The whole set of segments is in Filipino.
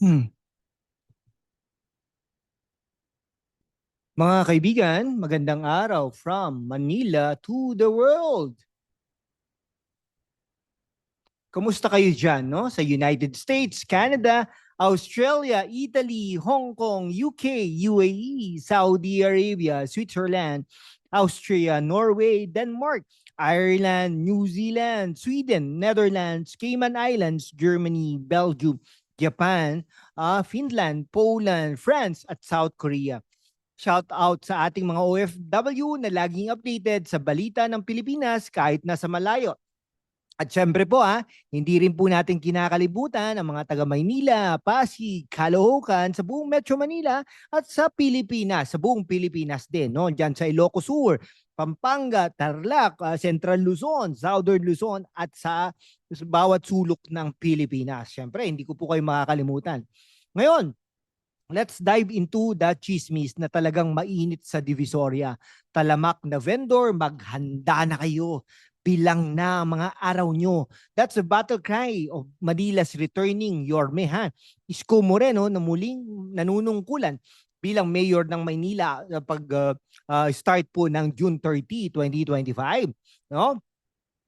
Hmm. Mga kaibigan, magandang araw from Manila to the world. Kumusta kayo dyan, no? Sa United States, Canada, Australia, Italy, Hong Kong, UK, UAE, Saudi Arabia, Switzerland, Austria, Norway, Denmark, Ireland, New Zealand, Sweden, Netherlands, Cayman Islands, Germany, Belgium, Japan, Finland, Poland, France, at South Korea. Shout out sa ating mga OFW na laging updated sa balita ng Pilipinas kahit nasa malayo. At syempre po hindi rin po natin kinakalibutan ang mga taga Maynila, Pasig, Caloocan sa buong Metro Manila at sa Pilipinas, sa buong Pilipinas din, no? Diyan sa Ilocos Sur, Pampanga, Tarlac, Central Luzon, Southern Luzon at sa bawat sulok ng Pilipinas. Syempre, hindi ko po kayo makakalimutan. Ngayon, let's dive into the chismis na talagang mainit sa Divisoria. Talamak na vendor, maghanda na kayo. Bilang na mga araw nyo. That's a battle cry of Manila's returning Yorme, ha? Isko Moreno na muling nanunungkulan bilang mayor ng Maynila pag start po ng June 30, 2025. No?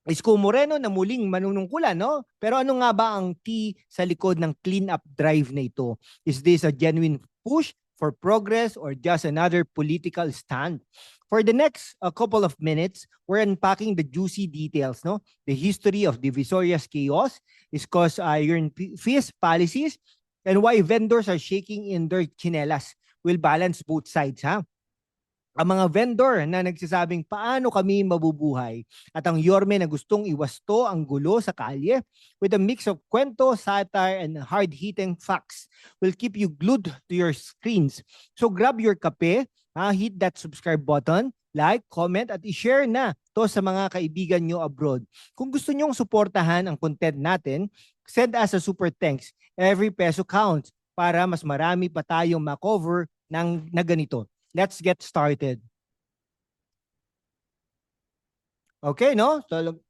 Isko Moreno na muling manunungkulan, no? Pero ano nga ba ang T sa likod ng clean up drive na ito? Is this a genuine push for progress or just another political stand? For the next couple of minutes, we're unpacking the juicy details, no? The history of Divisoria's chaos, Isko's iron fist policies, and why vendors are shaking in their chinelas. We'll balance both sides, ha? Ang mga vendor na nagsasabing paano kami mabubuhay at ang Yorme na gustong iwasto ang gulo sa kalye with a mix of kwento, satire, and hard-hitting facts will keep you glued to your screens. So grab your kape, hit that subscribe button, like, comment, at i-share na to sa mga kaibigan nyo abroad. Kung gusto nyong suportahan ang content natin, send us a super thanks. Every peso counts para mas marami pa tayong makover na ganito. Let's get started. Okay, no? So,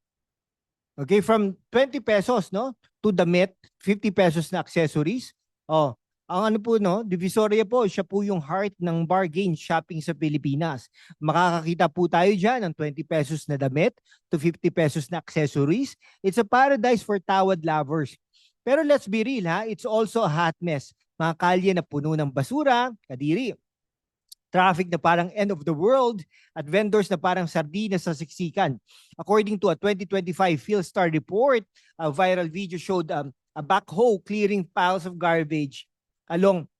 okay, from 20 pesos, no? To the damit, 50 pesos na accessories. Oh, ang ano po, no? Divisoria po, siya po yung heart ng bargain shopping sa Pilipinas. Makakakita po tayo dyan ng 20 pesos na damit to 50 pesos na accessories. It's a paradise for tawad lovers. Pero let's be real, ha? It's also a hot mess. Mga kalye na puno ng basura, kadiri, traffic na parang end of the world, at vendors na parang sardinas sa siksikan. According to a 2025 Philstar report, a viral video showed a backhoe clearing piles of garbage along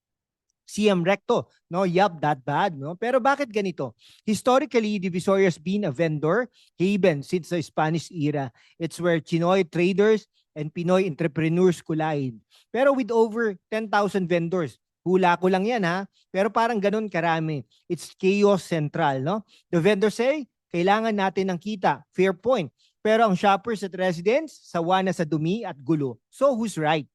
CM Recto. No, yup, that bad, no? Pero bakit ganito? Historically, Divisoria has been a vendor haven since the Spanish era. It's where Chinoy traders and Pinoy entrepreneurs collide. Pero with over 10,000 vendors, hula ko lang yan, ha? Pero parang ganun karami. It's chaos central, no? The vendors say, kailangan natin ng kita. Fair point. Pero ang shoppers at residents, sawa na sa dumi at gulo. So who's right?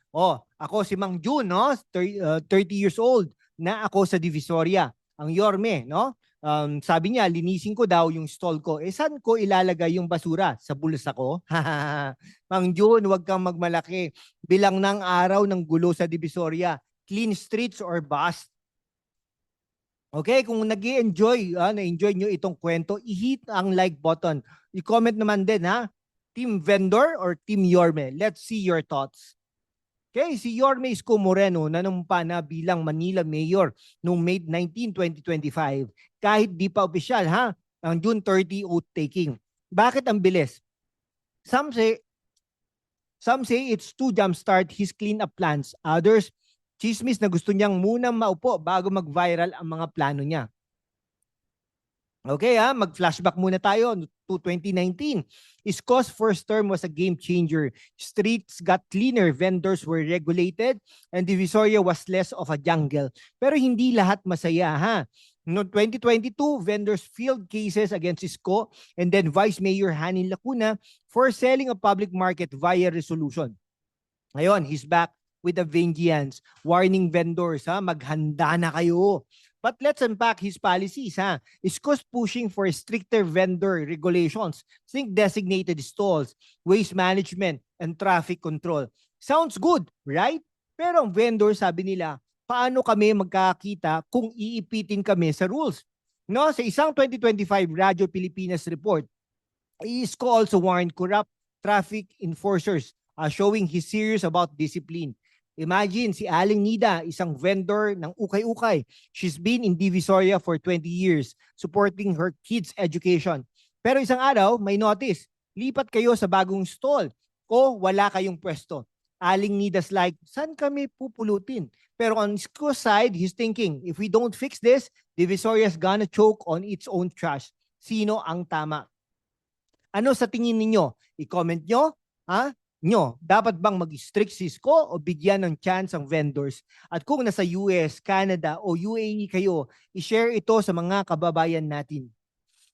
Oh, ako si Mang Jun, no? 30 years old na ako sa Divisoria. Ang Yorme, no? Sabi niya, linisin ko daw yung stall ko. Saan ko ilalagay yung basura? Sa bulsa ko? Mang Jun, huwag kang magmalaki. Bilang ng araw ng gulo sa Divisoria. Clean streets or bust. Okay, kung nag-i-enjoy, na-enjoy nyo itong kwento, i-hit ang like button. I-comment naman din, ha? Team Vendor or Team Yorme? Let's see your thoughts. Okay, si Yorme Isko Moreno nanumpa na bilang Manila Mayor noong May 19, 2025 kahit di pa opisyal, ha, ang June 30 oath taking. Bakit ang bilis? Some say it's to jumpstart his clean-up plans. Others, chismis na gusto niyang munang maupo bago mag-viral ang mga plano niya. Okay, mag-flashback muna tayo to 2019. Isko's first term was a game changer. Streets got cleaner, vendors were regulated, and Divisoria was less of a jungle. Pero hindi lahat masaya, ha? No 2022, vendors filed cases against Isko and then Vice Mayor Hanin Lacuna for selling a public market via resolution. Ngayon, he's back with a vengeance, warning vendors, maghanda na kayo. But let's unpack his policies, Isko's pushing for stricter vendor regulations. Think designated stalls, waste management, and traffic control. Sounds good, right? Pero ang vendor, sabi nila, paano kami magkakita kung iipitin kami sa rules? No, sa isang 2025 Radyo Pilipinas report, ISCO also warned corrupt traffic enforcers, showing he's serious about discipline. Imagine si Aling Nida, isang vendor ng ukay-ukay. She's been in Divisoria for 20 years, supporting her kids' education. Pero isang araw, may notice, lipat kayo sa bagong stall o wala kayong pwesto. Aling Nida's like, saan kami pupulutin? Pero on ISCO's side, he's thinking, if we don't fix this, Divisoria's gonna choke on its own trash. Sino ang tama? Ano sa tingin ninyo? I-comment nyo. Ha? Dapat bang mag-strict si ISCO o bigyan ng chance ang vendors? At kung nasa US, Canada o UAE kayo, i-share ito sa mga kababayan natin.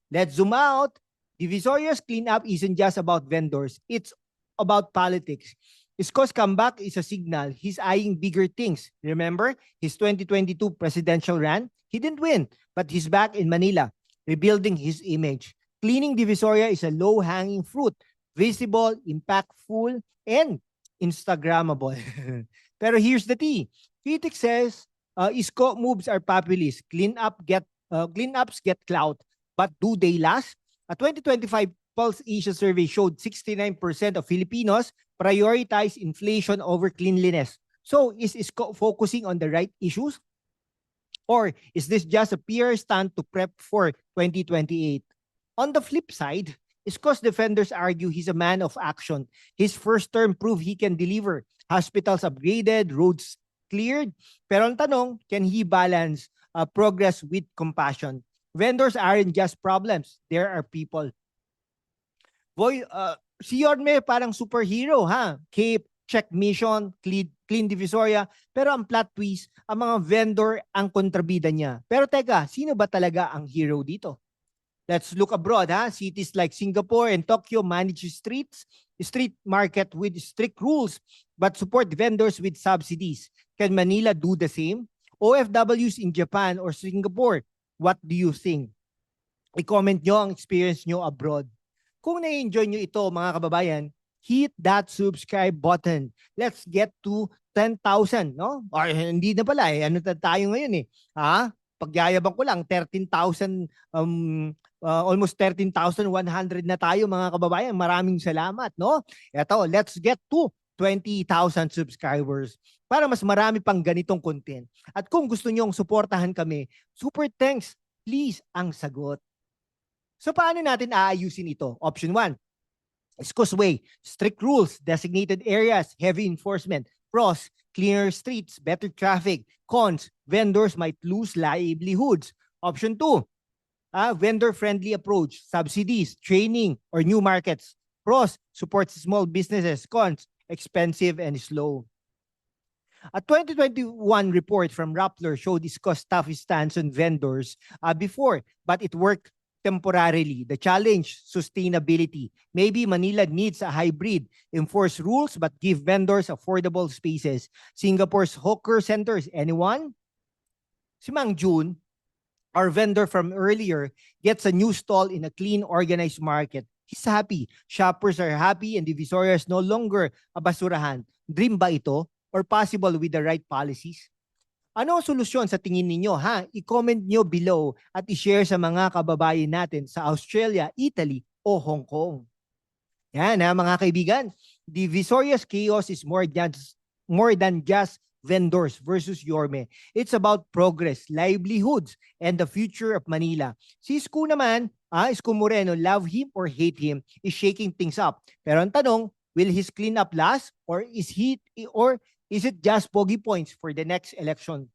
Let's zoom out. Divisoria's cleanup isn't just about vendors. It's about politics. ISCO's comeback is a signal he's eyeing bigger things. Remember his 2022 presidential run? He didn't win, but he's back in Manila, rebuilding his image. Cleaning Divisoria is a low-hanging fruit, visible, impactful, and Instagrammable. Pero here's the tea. Critics says, ISCO moves are populist. Cleanups get clout. But do they last? A 2025 Pulse Asia survey showed 69% of Filipinos prioritize inflation over cleanliness. So is ISCO focusing on the right issues? Or is this just a PR stunt to prep for 2028? On the flip side, ISCO's defenders argue he's a man of action. His first term proved he can deliver. Hospitals upgraded, roads cleared. Pero ang tanong, can he balance progress with compassion? Vendors aren't just problems. There are people. Boy, si Yorme parang superhero, ha? Cape, check mission, clean Divisoria. Pero ang plot twist, ang mga vendor ang kontrabida niya. Pero teka, sino ba talaga ang hero dito? Let's look abroad, ha? Cities like Singapore and Tokyo manage street market with strict rules, but support vendors with subsidies. Can Manila do the same? OFWs in Japan or Singapore, what do you think? I-comment nyo ang experience nyo abroad. Kung na-enjoy nyo ito, mga kababayan, hit that subscribe button. Let's get to 10,000, no? Or hindi na pala, ano tayo ngayon eh. Ha? Pagyayabang ko lang, 13,000, almost 13,100 na tayo mga kababayan. Maraming salamat, no? Eto, let's get to 20,000 subscribers para mas marami pang ganitong content. At kung gusto nyong suportahan kami, super thanks, please ang sagot. So paano natin aayusin ito? Option 1, ISCO's way, strict rules, designated areas, heavy enforcement. Pros, cleaner streets, better traffic. Cons, vendors might lose livelihoods. Option 2, vendor-friendly approach, subsidies, training, or new markets. Pros, supports small businesses. Cons, expensive and slow. A 2021 report from Rappler showed ISCO's tough stance on vendors before, but it worked temporarily. The challenge, sustainability. Maybe Manila needs a hybrid, enforce rules but give vendors affordable spaces. Singapore's hawker centers, anyone? Si Mang Jun, our vendor from earlier, gets a new stall in a clean, organized market. He's happy. Shoppers are happy and Divisoria is no longer a basurahan. Dream ba ito? Or possible with the right policies? Ano ang solusyon sa tingin ninyo, ha? I-comment nyo below at i-share sa mga kababayan natin sa Australia, Italy o Hong Kong. Yan ha, mga kaibigan. Divisoria's chaos is more than just vendors versus Yorme. It's about progress, livelihoods, and the future of Manila. Si Isko naman, Isko Moreno, love him or hate him, is shaking things up. Pero ang tanong, will his cleanup last or is it just pogi points for the next election?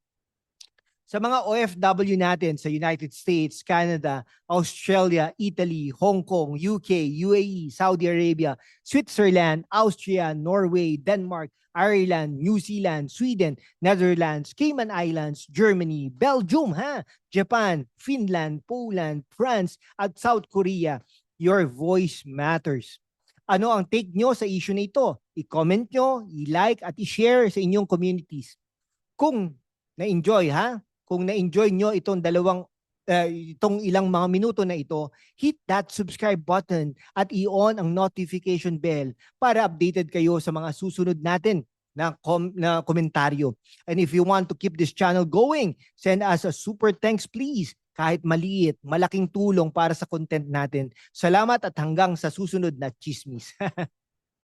Sa mga OFW natin sa United States, Canada, Australia, Italy, Hong Kong, UK, UAE, Saudi Arabia, Switzerland, Austria, Norway, Denmark, Ireland, New Zealand, Sweden, Netherlands, Cayman Islands, Germany, Belgium, Japan, Finland, Poland, France, at South Korea, your voice matters. Ano ang take nyo sa issue na ito? I-comment nyo, i-like at i-share sa inyong communities. Kung na-enjoy kung na-enjoy nyo itong itong ilang mga minuto na ito, hit that subscribe button at i-on ang notification bell para updated kayo sa mga susunod natin na komentaryo. And if you want to keep this channel going, send us a super thanks please. Kahit maliit, malaking tulong para sa content natin. Salamat at hanggang sa susunod na chismis.